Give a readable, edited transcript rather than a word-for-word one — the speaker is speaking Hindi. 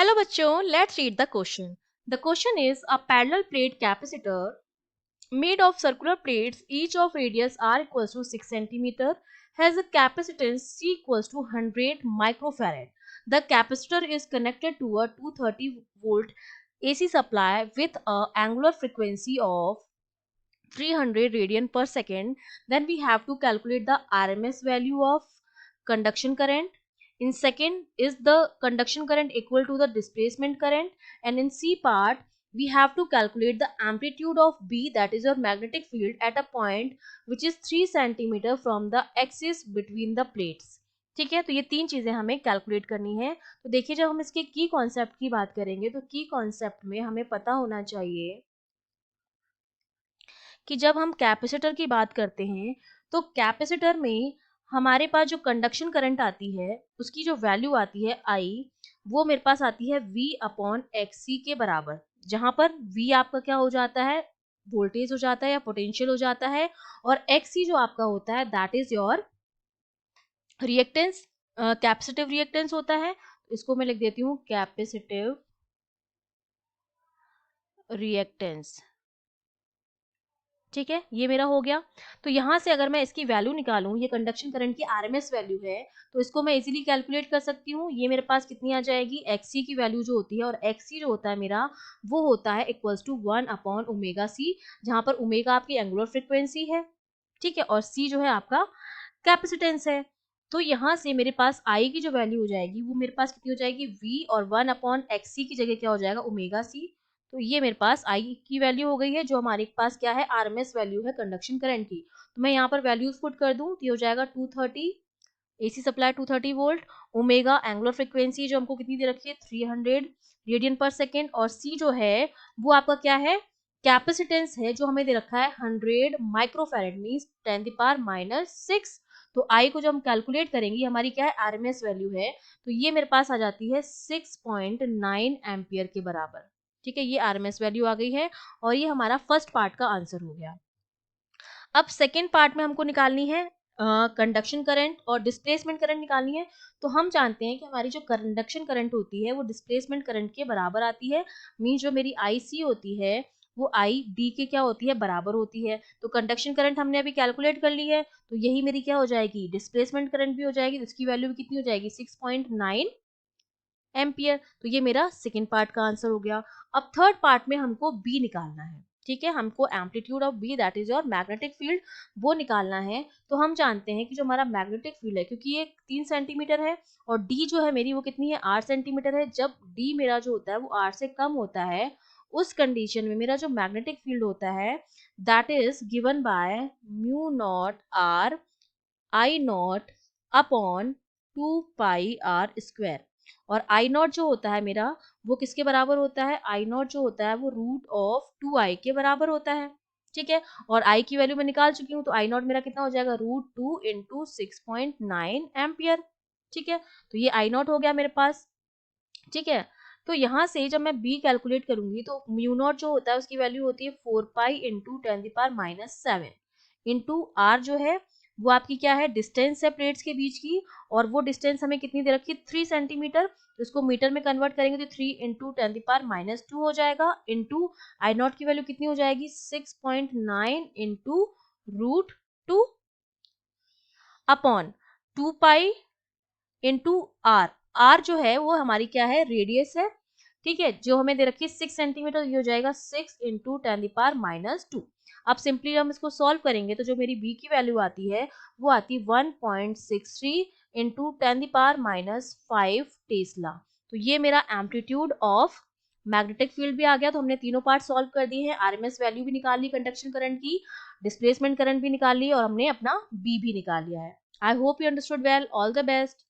Hello बच्चों, let's read the question. The question is a parallel plate capacitor made of circular plates, each of radius r equals to 6 cm, has a capacitance C equals to 100 microfarad. The capacitor is connected to a 230 volt AC supply with a angular frequency of 300 radian per second. Then we have to calculate the RMS value of conduction current. In second, is the conduction current equal to the displacement current? And in C part, we have to calculate the amplitude of B, that is your magnetic field, at a point which is 3 cm from the axis between the plates. ठीक है, तो ये तीन चीजें हमें कैलकुलेट करनी है. तो देखिए, जब हम इसके की कॉन्सेप्ट की बात करेंगे तो की कॉन्सेप्ट में हमें पता होना चाहिए कि जब हम कैपेसिटर की बात करते हैं तो कैपेसिटर में हमारे पास जो कंडक्शन करंट आती है उसकी जो वैल्यू आती है आई, वो मेरे पास आती है V अपॉन एक्स सी के बराबर, जहां पर V आपका क्या हो जाता है, वोल्टेज हो जाता है या पोटेंशियल हो जाता है, और एक्स सी जो आपका होता है that is your reactance, capacitive reactance होता है. इसको मैं लिख देती हूँ कैपेसिटिव रिएक्टेंस. ठीक है, ये मेरा हो गया. तो यहाँ से अगर मैं इसकी वैल्यू निकालूं, ये कंडक्शन करंट की आरएमएस वैल्यू है, तो इसको मैं इजीली कैलकुलेट कर सकती हूँ. ये मेरे पास कितनी आ जाएगी, एक्सी की वैल्यू जो होती है, और एक्सी जो होता है मेरा वो होता है equals to 1 upon omega C, जहां पर ओमेगा आपकी एंगुलर फ्रिक्वेंसी है, ठीक है, और सी जो है आपका कैपेसिटेंस है. तो यहाँ से मेरे पास आई की जो वैल्यू हो जाएगी वो मेरे पास कितनी हो जाएगी, वी, और 1 अपॉन एक्सी की जगह क्या हो जाएगा, ओमेगा सी. तो ये मेरे पास आई की वैल्यू हो गई है, जो हमारे पास क्या है, आरएमएस वैल्यू है कंडक्शन करंट की. तो मैं यहाँ पर वैल्यूज पुट कर दूं तो ये हो जाएगा 230, AC supply 230 volt, omega angular frequency जो हमको कितनी दे रखी है, 300 रेडियन पर सेकेंड, और सी जो है वो आपका क्या है, कैपेसिटेंस है जो हमें दे रखा है 100 माइक्रोफैरेड, मींस 10⁻⁶. तो आई को जब हम कैलकुलेट करेंगे, हमारी क्या है, आरएमएस वैल्यू है, तो ये मेरे पास आ जाती है 6.9 एम्पियर के बराबर. ठीक है, ये आरएमएस वैल्यू आ गई है, और ये हमारा फर्स्ट पार्ट का आंसर हो गया. अब सेकेंड पार्ट में हमको निकालनी है कंडक्शन करंट और डिस्प्लेसमेंट करंट निकालनी है. तो हम जानते हैं कि हमारी जो कंडक्शन करंट होती है वो डिस्प्लेसमेंट करंट के बराबर आती है, मीन जो मेरी आई सी होती है वो आई डी के क्या होती है, बराबर होती है. तो कंडक्शन करंट हमने अभी कैलकुलेट कर ली है, तो यही मेरी क्या हो जाएगी, डिस्प्लेसमेंट करंट भी हो जाएगी. तो इसकी वैल्यू भी कितनी हो जाएगी, 6.9 एम्पियर. तो ये मेरा सेकेंड पार्ट का आंसर हो गया. अब थर्ड पार्ट में हमको बी निकालना है. ठीक है, हमको amplitude of B, that is your magnetic field, वो निकालना है. तो हम जानते हैं कि जो हमारा मैग्नेटिक फील्ड है, क्योंकि ये 3 सेंटीमीटर है और डी जो है मेरी वो कितनी है, 8 सेंटीमीटर है. जब डी मेरा जो होता है वो 8 से कम होता है, उस कंडीशन में मेरा जो मैग्नेटिक फील्ड होता है that is given by mu naught r I naught upon 2 pi r square. और आई नॉट जो होता है मेरा वो किसके बराबर होता है, आई नॉट जो होता है वो रूट ऑफ 2i के बराबर होता है. ठीक है, और आई की वैल्यू मैं निकाल चुकी हूँ, तो आई नॉट मेरा कितना हो जाएगा, √2 इंटू 6.9 एम्पियर. ठीक है, तो ये आई नॉट हो गया मेरे पास. ठीक है, तो यहाँ से जब मैं बी कैलकुलेट करूंगी तो म्यू नॉट जो होता है उसकी वैल्यू होती है 4 पाई इंटू 10⁻⁷ इंटू आर जो है वो आपकी क्या है, डिस्टेंस है प्लेट्स के बीच की, और वो डिस्टेंस हमें कितनी दे रखी है, 3 सेंटीमीटर. तो इसको मीटर में कन्वर्ट करेंगे तो 3 इंटू 10⁻⁻2 हो जाएगा, इंटू आई नॉट की वैल्यू कितनी हो जाएगी, 6.9 into √2 upon 2 pi into R. R जो है वो हमारी क्या है, रेडियस है. ठीक है, जो हमें दे रखी है 6 सेंटीमीटर, ये हो जाएगा 6 इंटू 10⁻². अब सिंपली हम इसको सॉल्व करेंगे तो जो मेरी बी की वैल्यू आती है वो आती 1.63 इंटू 10⁻⁵ टेस्ला. तो ये मेरा एम्पलीट्यूड ऑफ मैग्नेटिक फील्ड भी आ गया. तो हमने तीनों पार्ट सॉल्व कर दिए हैं, आरएमएस वैल्यू भी निकाल ली कंडक्शन करंट की, डिस्प्लेसमेंट करंट भी निकाल ली, और हमने अपना बी भी निकाल लिया है. I hope you understood well. All the best.